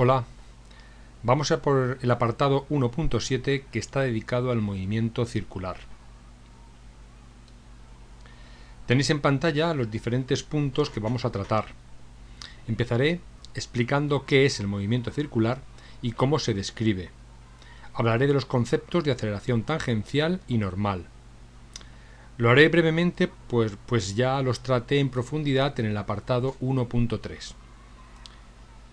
Hola, vamos a por el apartado 1.7 que está dedicado al movimiento circular. Tenéis en pantalla los diferentes puntos que vamos a tratar. Empezaré explicando qué es el movimiento circular y cómo se describe. Hablaré de los conceptos de aceleración tangencial y normal. Lo haré brevemente, pues ya los traté en profundidad en el apartado 1.3.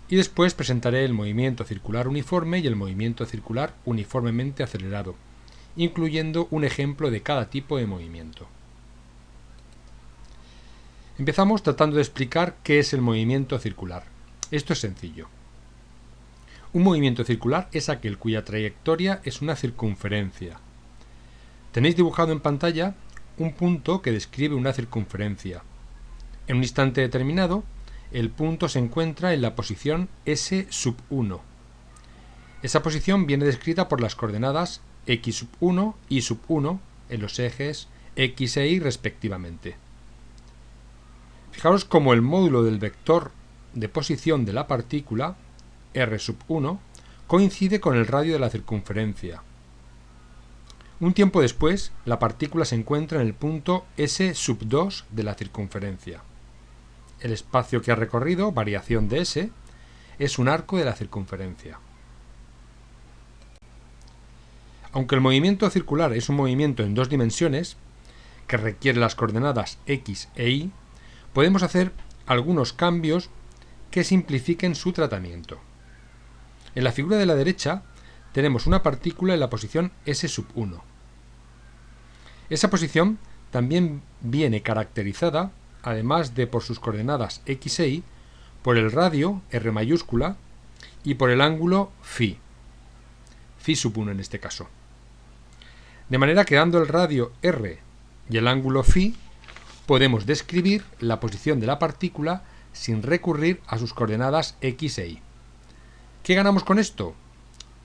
Y después presentaré el movimiento circular uniforme y el movimiento circular uniformemente acelerado, incluyendo un ejemplo de cada tipo de movimiento. Empezamos tratando de explicar qué es el movimiento circular. Esto es sencillo. Un movimiento circular es aquel cuya trayectoria es una circunferencia. Tenéis dibujado en pantalla un punto que describe una circunferencia. En un instante determinado, el punto se encuentra en la posición S1. Esa posición viene descrita por las coordenadas x1 y y1 en los ejes x e y respectivamente. Fijaros cómo el módulo del vector de posición de la partícula, r1, coincide con el radio de la circunferencia. Un tiempo después, la partícula se encuentra en el punto S2 de la circunferencia. El espacio que ha recorrido, variación de S, es un arco de la circunferencia. Aunque el movimiento circular es un movimiento en dos dimensiones, que requiere las coordenadas x e y, podemos hacer algunos cambios que simplifiquen su tratamiento. En la figura de la derecha tenemos una partícula en la posición S1. Esa posición también viene caracterizada, además de por sus coordenadas x e y, por el radio r mayúscula y por el ángulo φ 1 en este caso. De manera que dando el radio r y el ángulo φ, podemos describir la posición de la partícula sin recurrir a sus coordenadas x e y. ¿Qué ganamos con esto?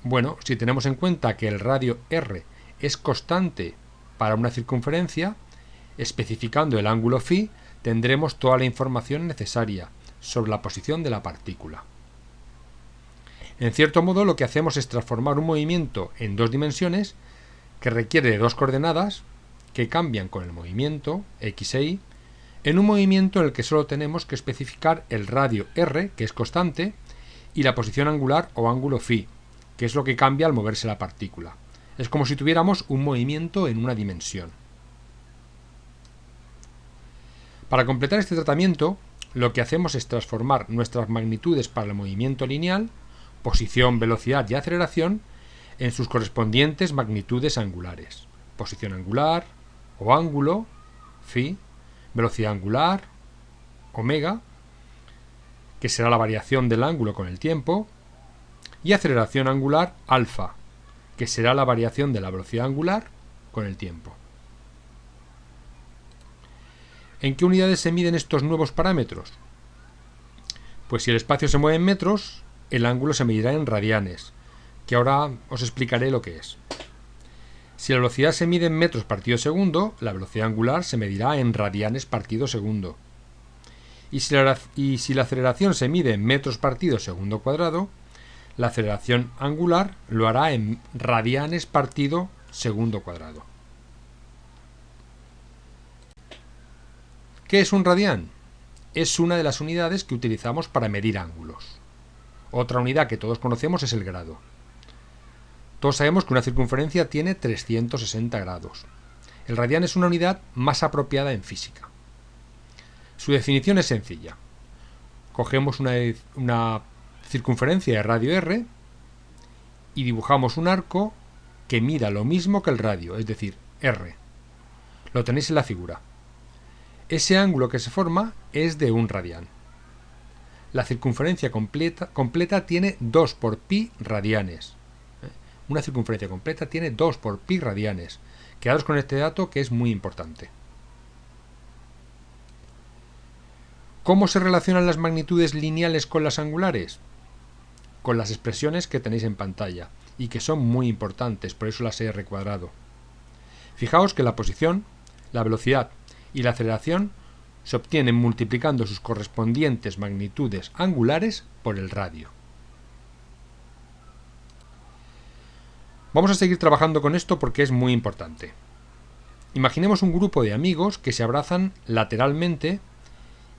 Bueno, si tenemos en cuenta que el radio r es constante para una circunferencia, especificando el ángulo φ, tendremos toda la información necesaria sobre la posición de la partícula. En cierto modo, lo que hacemos es transformar un movimiento en dos dimensiones que requiere de dos coordenadas que cambian con el movimiento x e y en un movimiento en el que solo tenemos que especificar el radio r, que es constante, y la posición angular o ángulo φ, que es lo que cambia al moverse la partícula. Es como si tuviéramos un movimiento en una dimensión. Para completar este tratamiento, lo que hacemos es transformar nuestras magnitudes para el movimiento lineal, posición, velocidad y aceleración, en sus correspondientes magnitudes angulares. Posición angular o ángulo, φ, velocidad angular, omega, que será la variación del ángulo con el tiempo, y aceleración angular, alfa, que será la variación de la velocidad angular con el tiempo. ¿En qué unidades se miden estos nuevos parámetros? Pues si el espacio se mueve en metros, el ángulo se medirá en radianes, que ahora os explicaré lo que es. Si la velocidad se mide en metros partido segundo, la velocidad angular se medirá en radianes partido segundo. Y si la aceleración se mide en metros partido segundo cuadrado, la aceleración angular lo hará en radianes partido segundo cuadrado. ¿Qué es un radián? Es una de las unidades que utilizamos para medir ángulos. Otra unidad que todos conocemos es el grado. Todos sabemos que una circunferencia tiene 360 grados. El radián es una unidad más apropiada en física. Su definición es sencilla. Cogemos una circunferencia de radio r y dibujamos un arco que mida lo mismo que el radio, es decir, r. Lo tenéis en la figura. Ese ángulo que se forma es de un radián. La circunferencia completa tiene 2 por pi radianes. Una circunferencia completa tiene 2 por pi radianes. Quedaos con este dato que es muy importante. ¿Cómo se relacionan las magnitudes lineales con las angulares? Con las expresiones que tenéis en pantalla y que son muy importantes, por eso las he recuadrado. Fijaos que la posición, la velocidad y la aceleración se obtienen multiplicando sus correspondientes magnitudes angulares por el radio. Vamos a seguir trabajando con esto porque es muy importante. Imaginemos un grupo de amigos que se abrazan lateralmente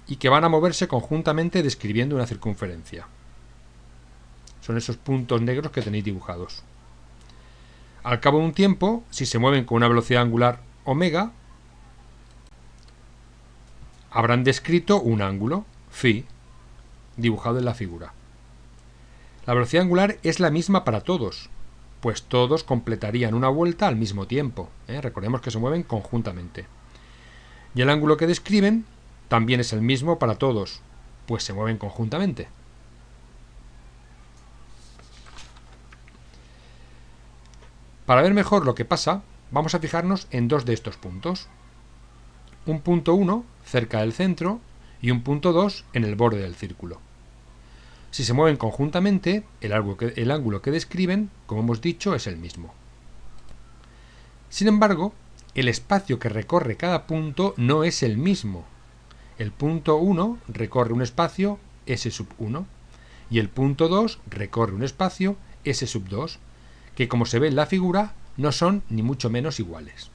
y que van a moverse conjuntamente describiendo una circunferencia. Son esos puntos negros que tenéis dibujados. Al cabo de un tiempo, si se mueven con una velocidad angular omega, habrán descrito un ángulo, phi, dibujado en la figura. La velocidad angular es la misma para todos, pues todos completarían una vuelta al mismo tiempo. Recordemos que se mueven conjuntamente. Y el ángulo que describen también es el mismo para todos, pues se mueven conjuntamente. Para ver mejor lo que pasa, vamos a fijarnos en dos de estos puntos. Un punto 1 cerca del centro y un punto 2 en el borde del círculo. Si se mueven conjuntamente, el ángulo que describen, como hemos dicho, es el mismo. Sin embargo, el espacio que recorre cada punto no es el mismo. El punto 1 recorre un espacio S1 y el punto 2 recorre un espacio S2, que como se ve en la figura no son ni mucho menos iguales.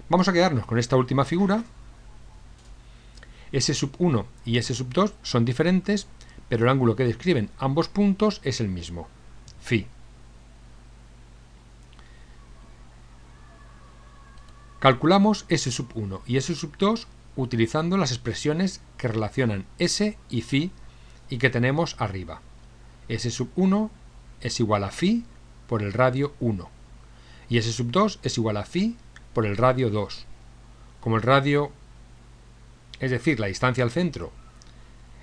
Vamos a quedarnos con esta última figura. S1 y S2 son diferentes, pero el ángulo que describen ambos puntos es el mismo, phi. Calculamos S1 y S2 utilizando las expresiones que relacionan S y phi y que tenemos arriba. S1 es igual a phi por el radio 1 y S2 es igual a phi por el radio 2. Como el radio, es decir, la distancia al centro,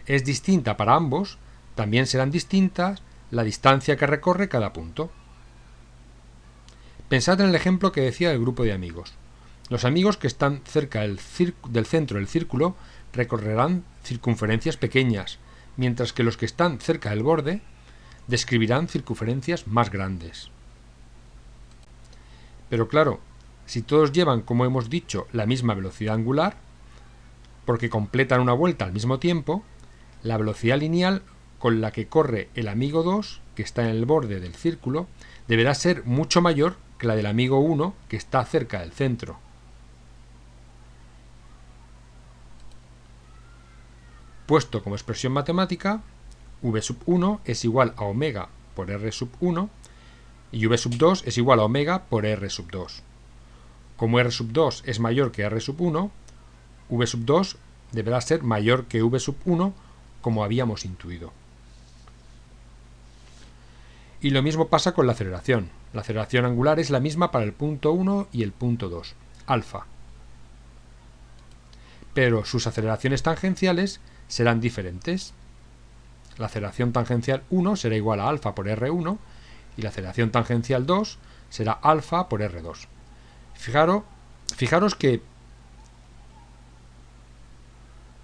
es distinta para ambos, también serán distintas la distancia que recorre cada punto. Pensad en el ejemplo que decía el grupo de amigos. Los amigos que están cerca del centro del círculo recorrerán circunferencias pequeñas, mientras que los que están cerca del borde describirán circunferencias más grandes. Pero claro, si todos llevan, como hemos dicho, la misma velocidad angular, porque completan una vuelta al mismo tiempo, la velocidad lineal con la que corre el amigo 2, que está en el borde del círculo, deberá ser mucho mayor que la del amigo 1, que está cerca del centro. Puesto como expresión matemática, v1 es igual a omega por r1 y v2 es igual a omega por r2. Como r2 es mayor que r1, v2 deberá ser mayor que v1, como habíamos intuido. Y lo mismo pasa con la aceleración. La aceleración angular es la misma para el punto 1 y el punto 2, alfa. Pero sus aceleraciones tangenciales serán diferentes. La aceleración tangencial 1 será igual a alfa por r1 y la aceleración tangencial 2 será alfa por r2. Fijaros que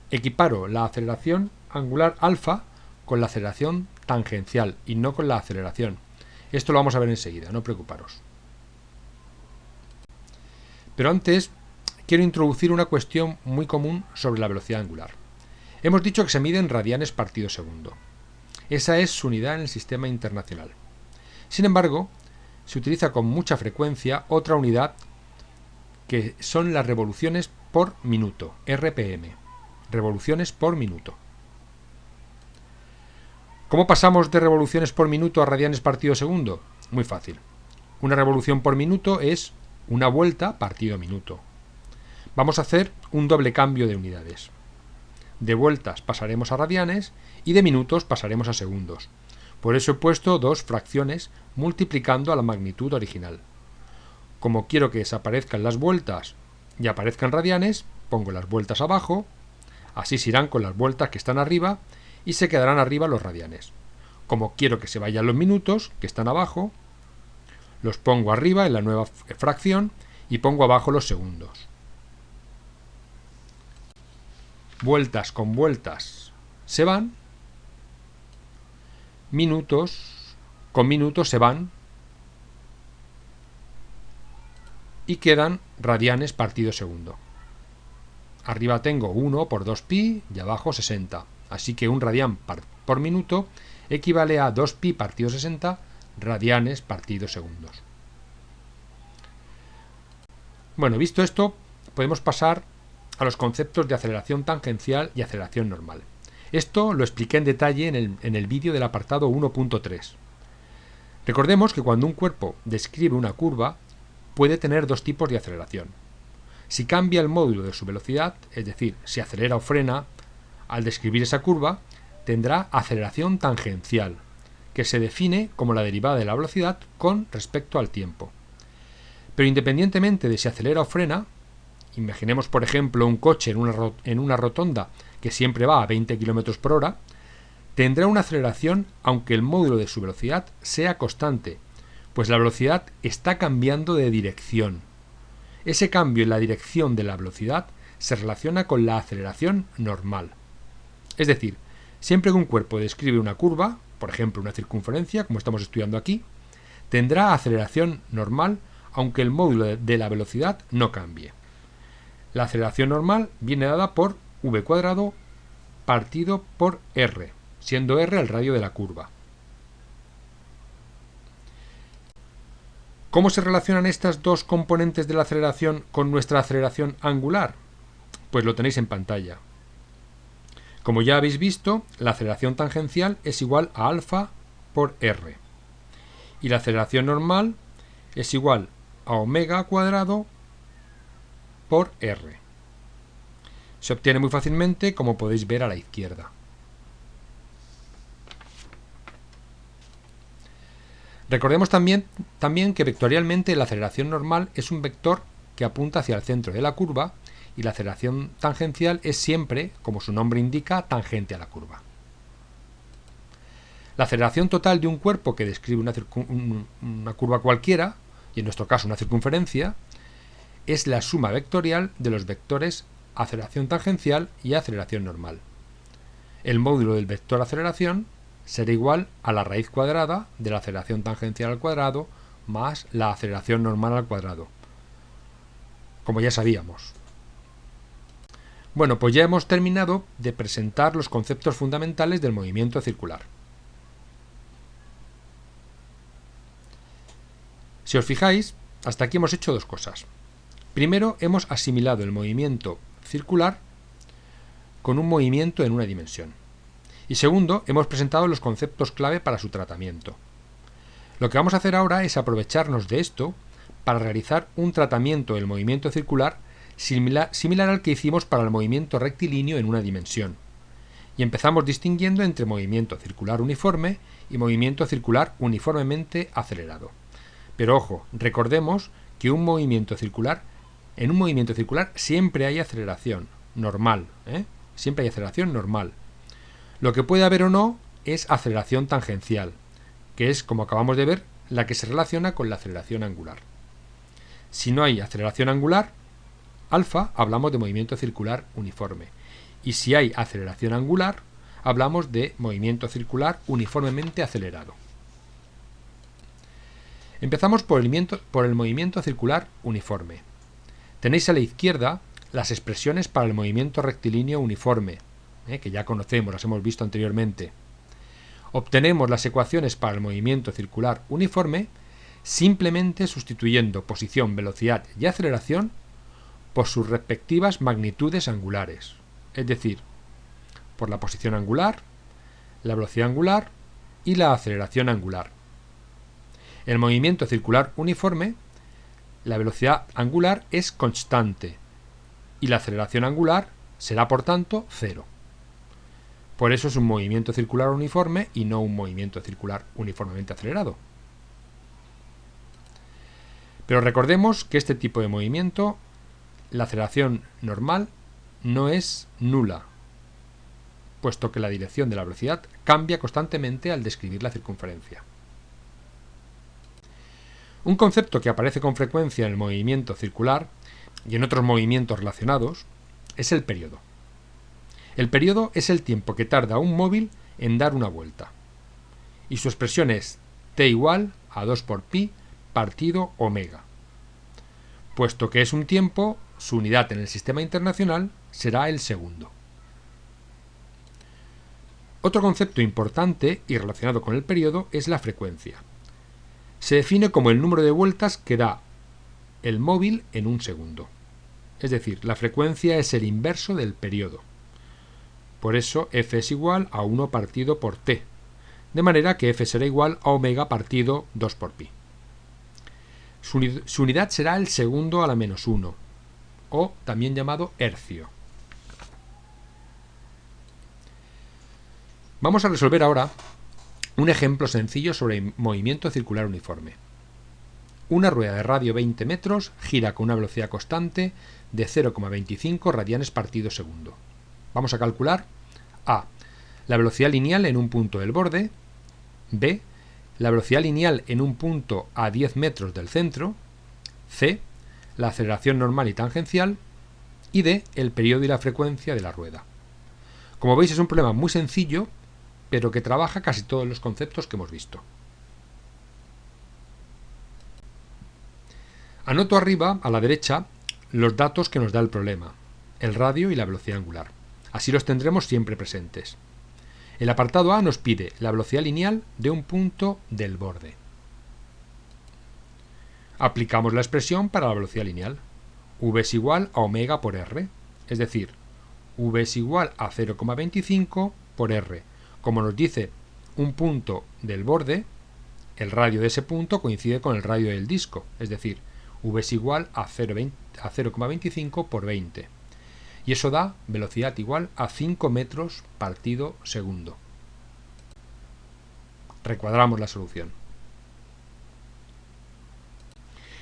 equiparo la aceleración angular alfa con la aceleración tangencial y no con la aceleración. Esto lo vamos a ver enseguida, no preocuparos. Pero antes quiero introducir una cuestión muy común sobre la velocidad angular. Hemos dicho que se mide en radianes partido segundo. Esa es su unidad en el sistema internacional. Sin embargo, se utiliza con mucha frecuencia otra unidad que son las revoluciones por minuto, RPM. Revoluciones por minuto. ¿Cómo pasamos de revoluciones por minuto a radianes partido segundo? Muy fácil. Una revolución por minuto es una vuelta partido minuto. Vamos a hacer un doble cambio de unidades. De vueltas pasaremos a radianes y de minutos pasaremos a segundos. Por eso he puesto dos fracciones multiplicando a la magnitud original. Como quiero que desaparezcan las vueltas y aparezcan radianes, pongo las vueltas abajo, así se irán con las vueltas que están arriba y se quedarán arriba los radianes. Como quiero que se vayan los minutos, que están abajo, los pongo arriba en la nueva fracción y pongo abajo los segundos. Vueltas con vueltas se van, minutos con minutos se van y quedan radianes partido segundo. Arriba tengo 1 por 2pi y abajo 60. Así que un radián por minuto equivale a 2pi partido 60 radianes partido segundos. Bueno, visto esto, podemos pasar a los conceptos de aceleración tangencial y aceleración normal. Esto lo expliqué en detalle en el vídeo del apartado 1.3. Recordemos que cuando un cuerpo describe una curva, puede tener dos tipos de aceleración. Si cambia el módulo de su velocidad, es decir, si acelera o frena, al describir esa curva, tendrá aceleración tangencial, que se define como la derivada de la velocidad con respecto al tiempo. Pero independientemente de si acelera o frena, imaginemos por ejemplo un coche en una rotonda que siempre va a 20 km por hora, tendrá una aceleración aunque el módulo de su velocidad sea constante, pues la velocidad está cambiando de dirección. Ese cambio en la dirección de la velocidad se relaciona con la aceleración normal. Es decir, siempre que un cuerpo describe una curva, por ejemplo una circunferencia, como estamos estudiando aquí, tendrá aceleración normal aunque el módulo de la velocidad no cambie. La aceleración normal viene dada por v cuadrado partido por r, siendo r el radio de la curva. ¿Cómo se relacionan estas dos componentes de la aceleración con nuestra aceleración angular? Pues lo tenéis en pantalla. Como ya habéis visto, la aceleración tangencial es igual a alfa por r. Y la aceleración normal es igual a omega cuadrado por r. Se obtiene muy fácilmente, como podéis ver a la izquierda. Recordemos también que vectorialmente la aceleración normal es un vector que apunta hacia el centro de la curva y la aceleración tangencial es siempre, como su nombre indica, tangente a la curva. La aceleración total de un cuerpo que describe una curva cualquiera, y en nuestro caso una circunferencia, es la suma vectorial de los vectores aceleración tangencial y aceleración normal. El módulo del vector aceleración será igual a la raíz cuadrada de la aceleración tangencial al cuadrado más la aceleración normal al cuadrado, como ya sabíamos. Bueno, pues ya hemos terminado de presentar los conceptos fundamentales del movimiento circular. Si os fijáis, hasta aquí hemos hecho dos cosas. Primero, hemos asimilado el movimiento circular con un movimiento en una dimensión. Y segundo, hemos presentado los conceptos clave para su tratamiento. Lo que vamos a hacer ahora es aprovecharnos de esto para realizar un tratamiento del movimiento circular similar al que hicimos para el movimiento rectilíneo en una dimensión. Y empezamos distinguiendo entre movimiento circular uniforme y movimiento circular uniformemente acelerado. Pero ojo, recordemos que en un movimiento circular siempre hay aceleración normal, siempre hay aceleración normal. Lo que puede haber o no es aceleración tangencial, que es, como acabamos de ver, la que se relaciona con la aceleración angular. Si no hay aceleración angular, alfa, hablamos de movimiento circular uniforme. Y si hay aceleración angular, hablamos de movimiento circular uniformemente acelerado. Empezamos por el movimiento circular uniforme. Tenéis a la izquierda las expresiones para el movimiento rectilíneo uniforme, que ya conocemos, las hemos visto anteriormente. Obtenemos las ecuaciones para el movimiento circular uniforme simplemente sustituyendo posición, velocidad y aceleración por sus respectivas magnitudes angulares, es decir, por la posición angular, la velocidad angular y la aceleración angular. El movimiento circular uniforme, la velocidad angular es constante y la aceleración angular será por tanto cero. Por eso es un movimiento circular uniforme y no un movimiento circular uniformemente acelerado. Pero recordemos que este tipo de movimiento, la aceleración normal, no es nula, puesto que la dirección de la velocidad cambia constantemente al describir la circunferencia. Un concepto que aparece con frecuencia en el movimiento circular y en otros movimientos relacionados es el período. El período es el tiempo que tarda un móvil en dar una vuelta. Y su expresión es t igual a 2 por pi partido omega. Puesto que es un tiempo, su unidad en el sistema internacional será el segundo. Otro concepto importante y relacionado con el periodo es la frecuencia. Se define como el número de vueltas que da el móvil en un segundo. Es decir, la frecuencia es el inverso del periodo. Por eso f es igual a 1 partido por t, de manera que f será igual a omega partido 2 por pi. Su unidad será el segundo a la menos 1, o también llamado hercio. Vamos a resolver ahora un ejemplo sencillo sobre movimiento circular uniforme. Una rueda de radio 20 metros gira con una velocidad constante de 0,25 radianes partido segundo. Vamos a calcular a. La velocidad lineal en un punto del borde, b. La velocidad lineal en un punto a 10 metros del centro, c. La aceleración normal y tangencial, y d. El periodo y la frecuencia de la rueda. Como veis, es un problema muy sencillo, pero que trabaja casi todos los conceptos que hemos visto. Anoto arriba, a la derecha, los datos que nos da el problema, el radio y la velocidad angular. Así los tendremos siempre presentes. El apartado A nos pide la velocidad lineal de un punto del borde. Aplicamos la expresión para la velocidad lineal. V es igual a omega por r, es decir, V es igual a 0,25 por r. Como nos dice un punto del borde, el radio de ese punto coincide con el radio del disco, es decir, V es igual a 0,25 por 20. Y eso da velocidad igual a 5 metros partido segundo. Recuadramos la solución.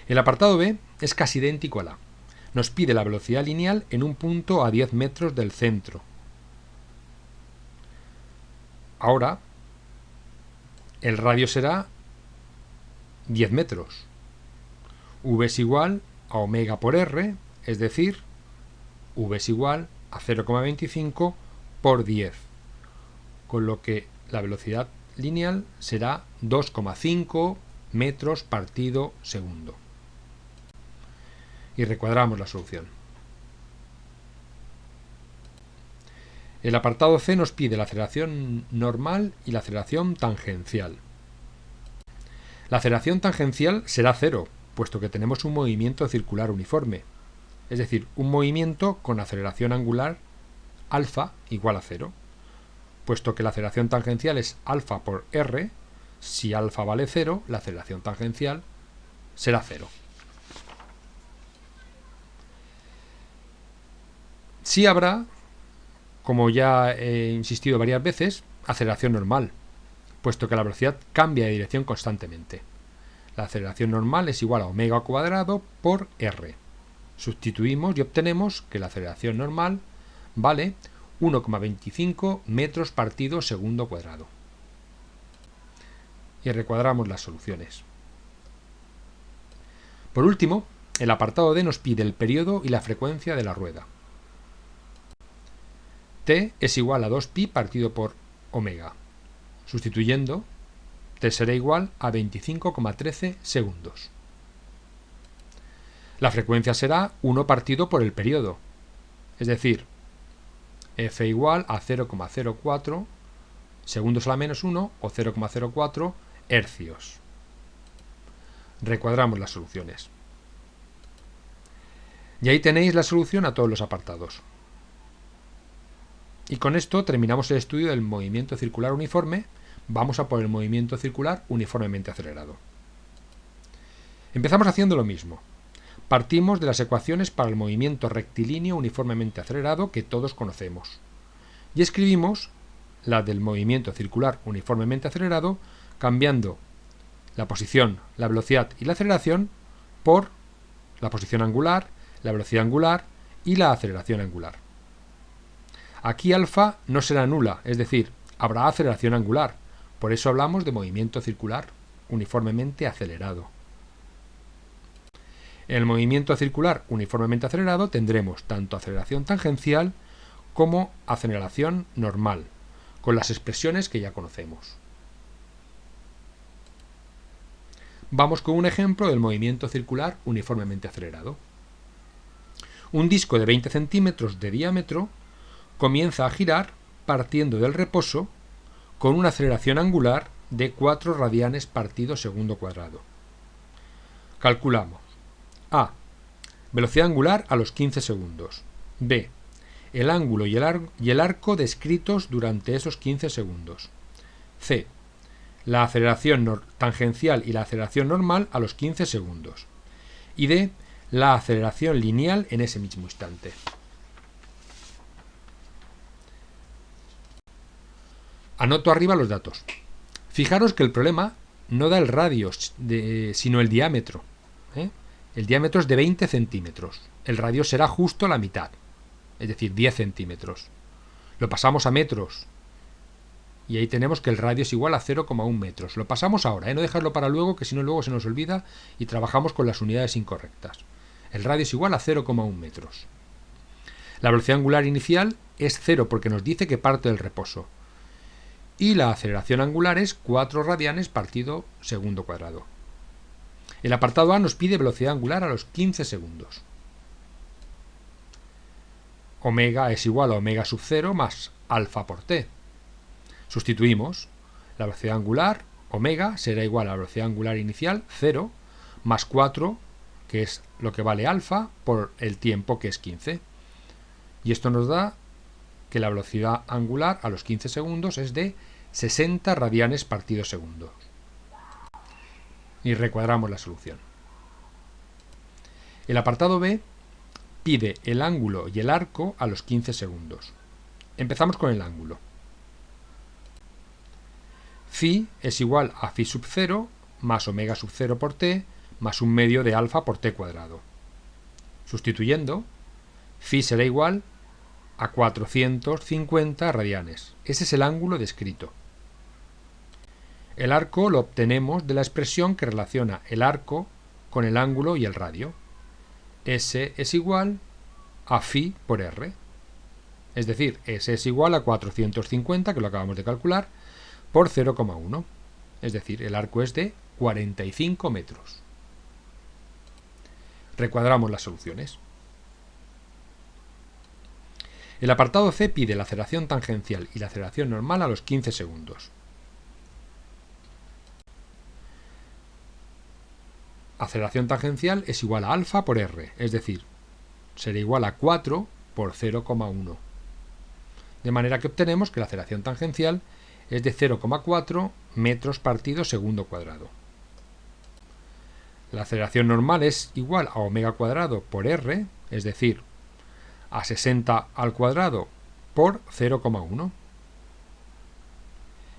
El apartado B es casi idéntico al A. Nos pide la velocidad lineal en un punto a 10 metros del centro. Ahora, el radio será 10 metros. V es igual a omega por r, es decir, V es igual a 0,25 por 10, con lo que la velocidad lineal será 2,5 metros partido segundo. Y recuadramos la solución. El apartado C nos pide la aceleración normal y la aceleración tangencial. La aceleración tangencial será 0, puesto que tenemos un movimiento circular uniforme, es decir, un movimiento con aceleración angular alfa igual a 0. Puesto que la aceleración tangencial es alfa por r, si alfa vale 0, la aceleración tangencial será 0. Sí habrá, como ya he insistido varias veces, aceleración normal, puesto que la velocidad cambia de dirección constantemente. La aceleración normal es igual a omega al cuadrado por r. Sustituimos y obtenemos que la aceleración normal vale 1,25 metros partido segundo cuadrado. Y recuadramos las soluciones. Por último, el apartado D nos pide el periodo y la frecuencia de la rueda. T es igual a 2pi partido por omega. Sustituyendo, T será igual a 25,13 segundos. La frecuencia será 1 partido por el periodo, es decir, F igual a 0,04 segundos a la menos 1 o 0,04 hercios. Recuadramos las soluciones. Y ahí tenéis la solución a todos los apartados. Y con esto terminamos el estudio del movimiento circular uniforme. Vamos a por el movimiento circular uniformemente acelerado. Empezamos haciendo lo mismo. Partimos de las ecuaciones para el movimiento rectilíneo uniformemente acelerado que todos conocemos. Y escribimos la del movimiento circular uniformemente acelerado cambiando la posición, la velocidad y la aceleración por la posición angular, la velocidad angular y la aceleración angular. Aquí alfa no será nula, es decir, habrá aceleración angular. Por eso hablamos de movimiento circular uniformemente acelerado. En el movimiento circular uniformemente acelerado tendremos tanto aceleración tangencial como aceleración normal, con las expresiones que ya conocemos. Vamos con un ejemplo del movimiento circular uniformemente acelerado. Un disco de 20 centímetros de diámetro comienza a girar partiendo del reposo con una aceleración angular de 4 radianes partido segundo cuadrado. Calculamos. A. Velocidad angular a los 15 segundos. B. El ángulo y el arco descritos durante esos 15 segundos. C. La aceleración tangencial y la aceleración normal a los 15 segundos. Y D. La aceleración lineal en ese mismo instante. Anoto arriba los datos. Fijaros que el problema no da el radio, sino el diámetro. El diámetro es de 20 centímetros. El radio será justo la mitad, es decir, 10 centímetros. Lo pasamos a metros. Y ahí tenemos que el radio es igual a 0,1 metros. Lo pasamos ahora, no dejarlo para luego, que si no luego se nos olvida y trabajamos con las unidades incorrectas. El radio es igual a 0,1 metros. La velocidad angular inicial es 0 porque nos dice que parte del reposo. Y la aceleración angular es 4 radianes partido segundo cuadrado. El apartado A nos pide velocidad angular a los 15 segundos. Omega es igual a omega sub 0 más alfa por t. Sustituimos. La velocidad angular, omega, será igual a la velocidad angular inicial, 0, más 4, que es lo que vale alfa, por el tiempo, que es 15. Y esto nos da que la velocidad angular a los 15 segundos es de 60 radianes partido segundo. Y recuadramos la solución. El apartado B pide el ángulo y el arco a los 15 segundos. Empezamos con el ángulo. Phi es igual a phi sub 0 más omega sub 0 por t más un medio de alfa por t cuadrado. Sustituyendo, phi será igual a 450 radianes. Ese es el ángulo descrito. El arco lo obtenemos de la expresión que relaciona el arco con el ángulo y el radio. S es igual a phi por r. Es decir, S es igual a 450, que lo acabamos de calcular, por 0,1. Es decir, el arco es de 45 metros. Recuadramos las soluciones. El apartado C pide la aceleración tangencial y la aceleración normal a los 15 segundos. Aceleración tangencial es igual a alfa por r, es decir, será igual a 4 por 0,1. De manera que obtenemos que la aceleración tangencial es de 0,4 metros partido segundo cuadrado. La aceleración normal es igual a omega cuadrado por r, es decir, a 60 al cuadrado por 0,1.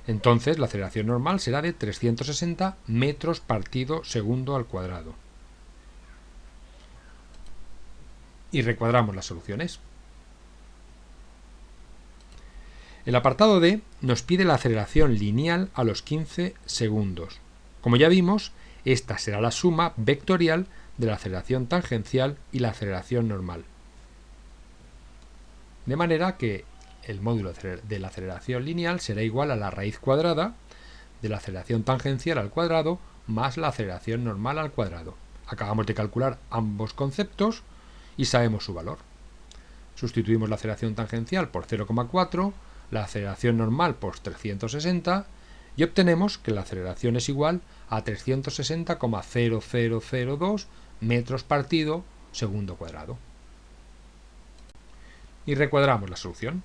Entonces la aceleración normal será de 360 metros partido segundo al cuadrado. Y recuadramos las soluciones. El apartado D nos pide la aceleración lineal a los 15 segundos. Como ya vimos, esta será la suma vectorial de la aceleración tangencial y la aceleración normal. De manera que el módulo de la aceleración lineal será igual a la raíz cuadrada de la aceleración tangencial al cuadrado más la aceleración normal al cuadrado. Acabamos de calcular ambos conceptos y sabemos su valor. Sustituimos la aceleración tangencial por 0,4, la aceleración normal por 360 y obtenemos que la aceleración es igual a 360,0002 metros partido segundo cuadrado. Y recuadramos la solución.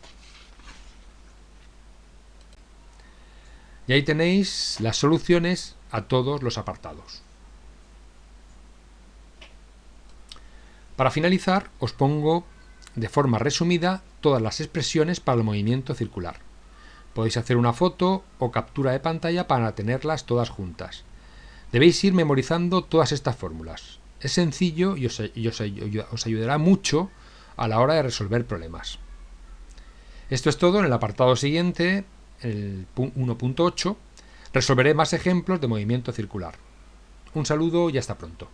Y ahí tenéis las soluciones a todos los apartados. Para finalizar, os pongo de forma resumida todas las expresiones para el movimiento circular. Podéis hacer una foto o captura de pantalla para tenerlas todas juntas. Debéis ir memorizando todas estas fórmulas. Es sencillo y os ayudará mucho a la hora de resolver problemas. Esto es todo. En el apartado siguiente, el 1.8, resolveré más ejemplos de movimiento circular. Un saludo y hasta pronto.